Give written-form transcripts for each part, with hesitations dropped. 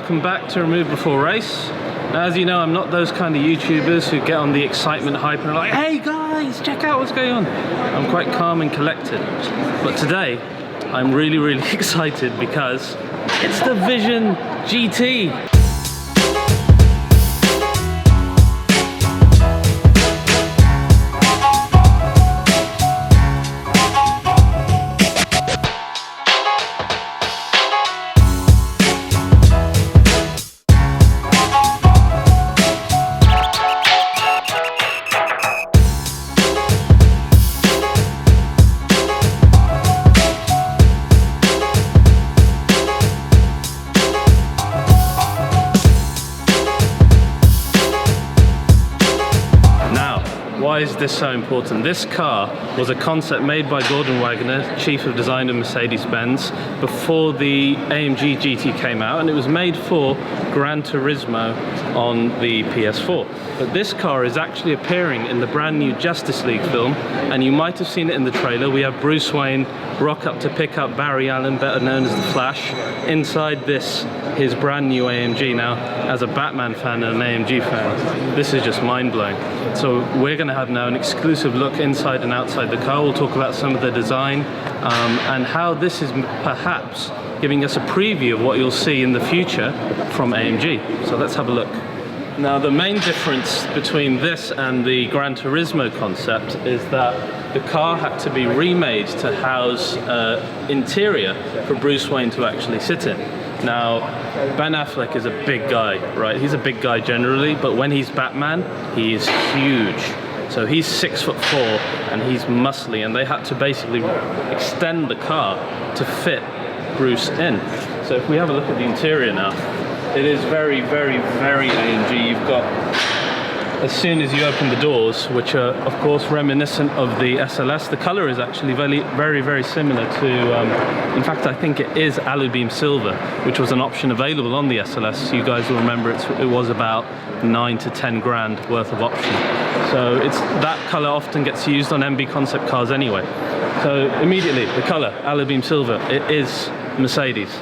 welcome back to Remove Before Race. Now, as you know, I'm not those kind of YouTubers who get on the excitement hype and are like, hey guys, check out what's going on. I'm quite calm and collected. But today, I'm really excited because it's the Vision GT. Why is this so important? This car was a concept made by Gordon Wagner, Chief of Design of Mercedes Benz, before the AMG GT came out, and it was made for Gran Turismo on the PS4. But this car is actually appearing in the brand new Justice League film, and you might have seen it in the trailer. We have Bruce Wayne rock up to pick up Barry Allen, better known as the Flash, inside this, his brand new AMG. Now, as a Batman fan and an AMG fan, this is just mind-blowing. So we're going to have now an exclusive look inside and outside the car. We'll talk about some of the design and how this is perhaps giving us a preview of what you'll see in the future from AMG. So let's have a look. Now, the main difference between this and the Gran Turismo concept is that the car had to be remade to house interior for Bruce Wayne to actually sit in. Now, Ben Affleck is a big guy, right? He's a big guy generally, but when he's Batman, he is huge. So he's 6'4" and he's muscly, and they had to basically extend the car to fit Bruce in. So if we have a look at the interior now, it is very AMG. You've got, as soon as you open the doors, which are of course reminiscent of the SLS, the color is actually very similar to, in fact I think it is alubeam silver, which was an option available on the SLS. You guys will remember it was about 9 to 10 grand worth of option. So it's that color often gets used on MB concept cars anyway. So immediately the color, alubeam silver, it is Mercedes.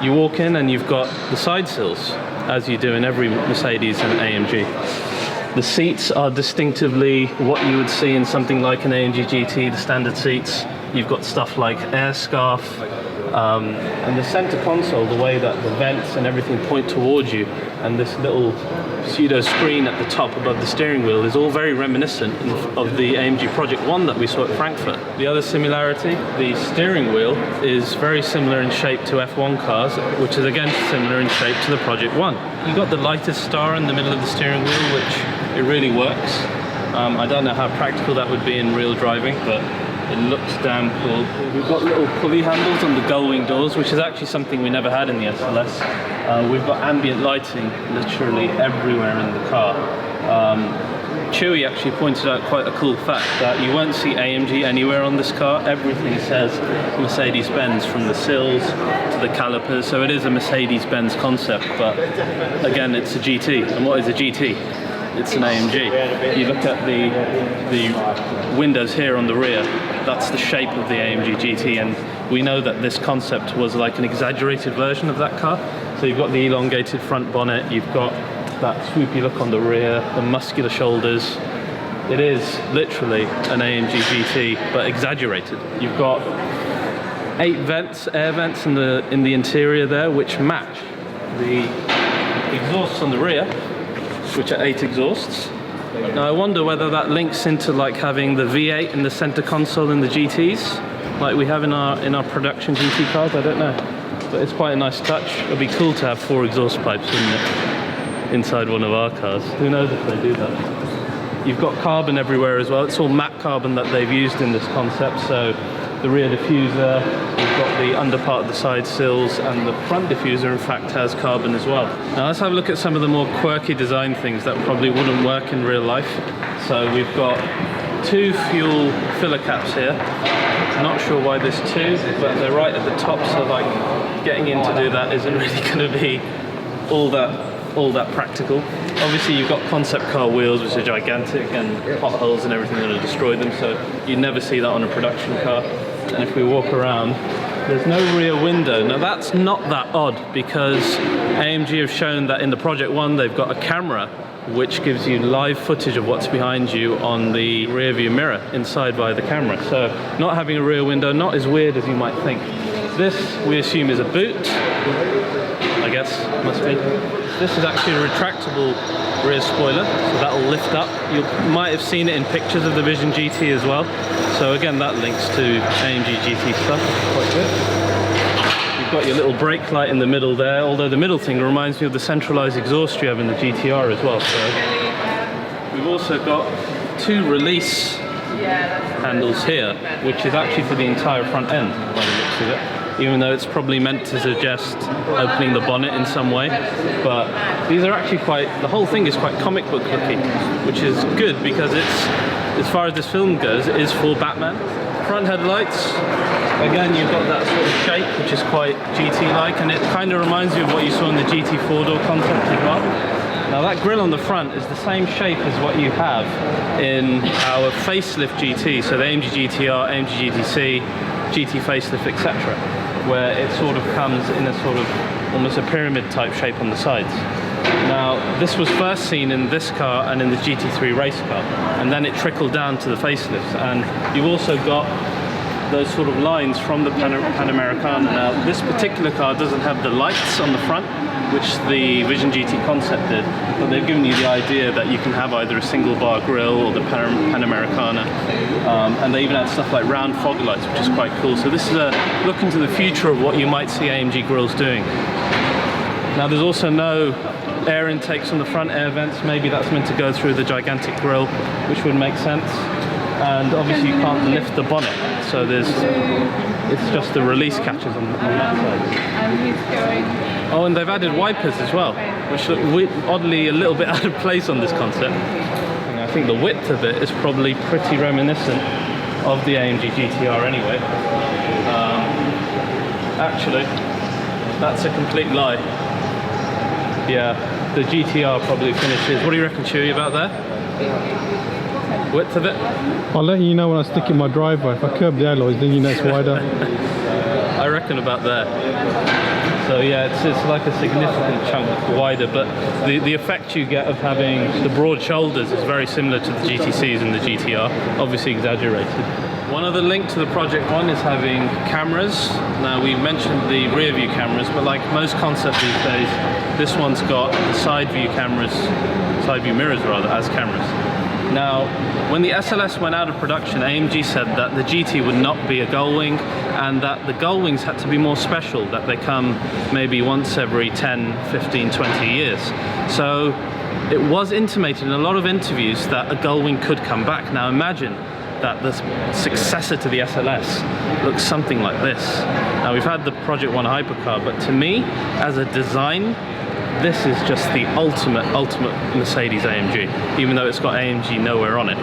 You walk in and you've got the side sills, as you do in every Mercedes and AMG. The seats are distinctively what you would see in something like an AMG GT, the standard seats. You've got stuff like air scarf, and the center console, the way that the vents and everything point towards you, and this little pseudo screen at the top above the steering wheel is all very reminiscent of the AMG Project 1 that we saw at Frankfurt. The other similarity, the steering wheel is very similar in shape to F1 cars, which is again similar in shape to the Project 1. You got the lightest star in the middle of the steering wheel, which it really works. I don't know how practical that would be in real driving, but it looks damn cool. We've got little pulley handles on the Gullwing doors, which is actually something we never had in the SLS. We've got ambient lighting literally everywhere in the car. Chewy actually pointed out quite a cool fact that you won't see AMG anywhere on this car. Everything says Mercedes Benz, from the sills to the calipers. So it is a Mercedes Benz concept, but again, it's a GT. And what is a GT? It's an AMG. You look at the windows here on the rear, that's the shape of the AMG GT, and we know that this concept was like an exaggerated version of that car. So you've got the elongated front bonnet, you've got that swoopy look on the rear, the muscular shoulders. It is literally an AMG GT, but exaggerated. You've got 8 vents, air vents in the interior there, which match the exhausts on the rear, which are 8 exhausts. Now I wonder whether that links into like having the V8 in the center console in the GTs, like we have in our production GT cars. I don't know, but it's quite a nice touch. It'd be cool to have 4 exhaust pipes, wouldn't it, inside one of our cars? Who knows if they do that. You've got carbon everywhere as well. It's all matte carbon that they've used in this concept. So the rear diffuser, you've got the under part of the side sills, and the front diffuser in fact has carbon as well. Now let's have a look at some of the more quirky design things that probably wouldn't work in real life. So we've got 2 fuel filler caps here. Not sure why there's 2, but they're right at the top, so like getting in to do that isn't really going to be all that practical. Obviously you've got concept car wheels, which are gigantic, and potholes and everything that'll destroy them, so you'd never see that on a production car. And if we walk around, there's no rear window. Now that's not that odd, because AMG have shown that in the Project One they've got a camera which gives you live footage of what's behind you on the rear view mirror inside by the camera. So not having a rear window, not as weird as you might think. This we assume is a boot, I guess, must be. This is actually a retractable rear spoiler, so that will lift up. You might have seen it in pictures of the Vision GT as well. So again, that links to AMG GT stuff, quite good. You've got your little brake light in the middle there, although the middle thing reminds me of the centralized exhaust you have in the GTR as well. So we've also got two release handles here, which is actually for the entire front end by the looks of it, even though it's probably meant to suggest opening the bonnet in some way. But these are actually quite, the whole thing is quite comic book looking, which is good because it's, as far as this film goes, it is for Batman. Front headlights, again you've got that sort of shape which is quite GT-like, and it kind of reminds you of what you saw in the GT 4-door concept as well. Now that grille on the front is the same shape as what you have in our facelift GT, so the AMG GTR, AMG GTC, GT facelift, etc., where it sort of comes in a sort of almost a pyramid type shape on the sides. Now this was first seen in this car and in the GT3 race car, and then it trickled down to the facelifts, and you've also got those sort of lines from the Panamericana. Now this particular car doesn't have the lights on the front, which the Vision GT concept did, but they've given you the idea that you can have either a single bar grille or the Panamericana, and they even had stuff like round fog lights, which is quite cool. So this is a look into the future of what you might see AMG grills doing. Now there's also no air intakes on the front, air vents. Maybe that's meant to go through the gigantic grille, which would make sense. And obviously you can't lift the bonnet, so it's just the release catches on that side. Oh, and they've added wipers as well, which look oddly a little bit out of place on this concept. And I think the width of it is probably pretty reminiscent of the AMG GTR anyway. Actually, that's a complete lie. Yeah, the GTR probably finishes. What do you reckon, Chewy, about that? Width of it? I'll let you know when I stick in my driveway. If I curb the alloys, then you know it's wider. I reckon about there. So yeah, it's like a significant chunk wider, but the effect you get of having the broad shoulders is very similar to the GTCs and the GTR, obviously exaggerated. One other link to the Project One is having cameras. Now we mentioned the rear view cameras, but like most concepts these days, this one's got the side view cameras, side view mirrors rather, as cameras. Now, when the SLS went out of production, AMG said that the GT would not be a Gullwing, and that the Gullwings had to be more special, that they come maybe once every 10, 15, 20 years. So it was intimated in a lot of interviews that a Gullwing could come back. Now imagine that the successor to the SLS looks something like this. Now we've had the Project One hypercar, but to me, as a design, this is just the ultimate Mercedes AMG, even though it's got AMG nowhere on it.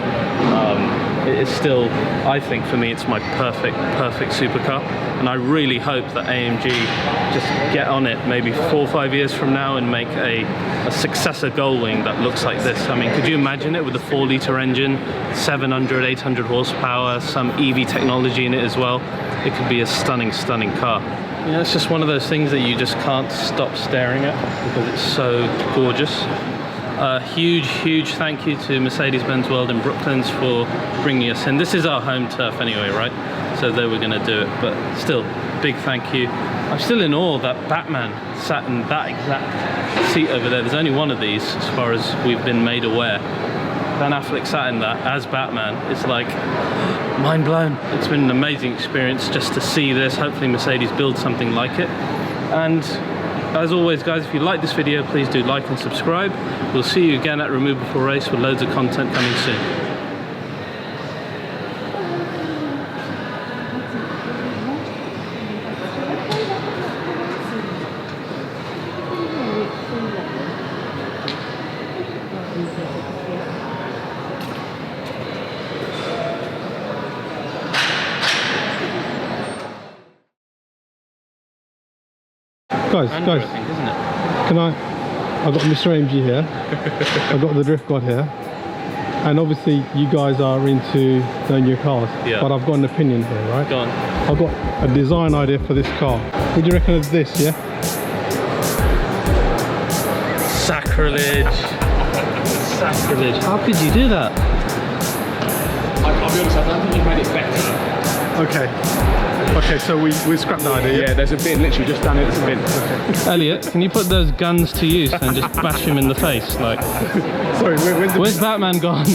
It is still, I think for me, it's my perfect supercar, and I really hope that AMG just get on it maybe 4 or 5 years from now and make a successor Gullwing that looks like this. I mean, could you imagine it with a 4-litre engine, 700, 800 horsepower, some EV technology in it as well? It could be a stunning car. You know, it's just one of those things that you just can't stop staring at because it's so gorgeous. Huge thank you to Mercedes Benz World in Brooklyn for bringing us in. This is our home turf anyway, right? So they were going to do it, but still, big thank you. I'm still in awe that Batman sat in that exact seat over there. There's only one of these as far as we've been made aware. Ben Affleck sat in that as Batman. It's like mind blown. It's been an amazing experience just to see this. Hopefully Mercedes builds something like it. And as always guys, if you like this video, please do like and subscribe. We'll see you again at Remove Before Race with loads of content coming soon. Guys, Think, isn't it? I've got Mr.AMG here, I've got the Drift God here, and obviously you guys are into knowing your cars, yeah. But I've got an opinion here, right? Go on. I've got a design idea for this car. What do you reckon of this, yeah? Sacrilege. Sacrilege. How could you do that? I'll be honest, I don't think you've made it better. Okay. Okay, so we scrapped the idea. Yeah, there's a bin, literally just down here, there's a bin. Okay. Elliot, can you put those guns to use and just bash him in the face? Like, Sorry, where's Batman gone?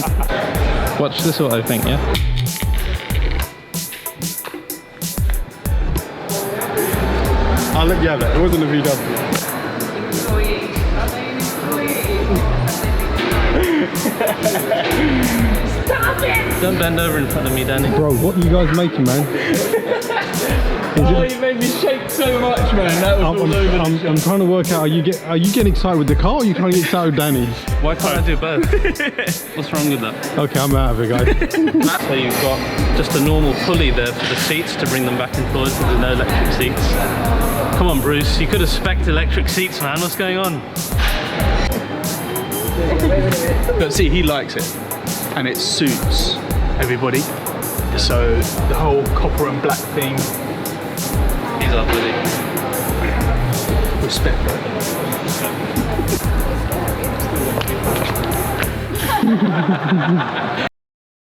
Watch this auto thing, yeah? I'll let you have it. It wasn't a VW. Stop it! Don't bend over in front of me, Danny. Bro, what are you guys making, man? Oh, you made me shake so much, man. That was all over the shop. I'm trying to work out, are you getting excited with the car or are you trying to get excited with Danny? Why can't I do both? What's wrong with that? Okay, I'm out of it, guys. So you've got just a normal pulley there for the seats to bring them back and forth, so there's no electric seats. Come on, Bruce, you could have spec'd electric seats, man. What's going on? But see, he likes it. And it suits everybody. So the whole copper and black theme. He's up with Respect, bro.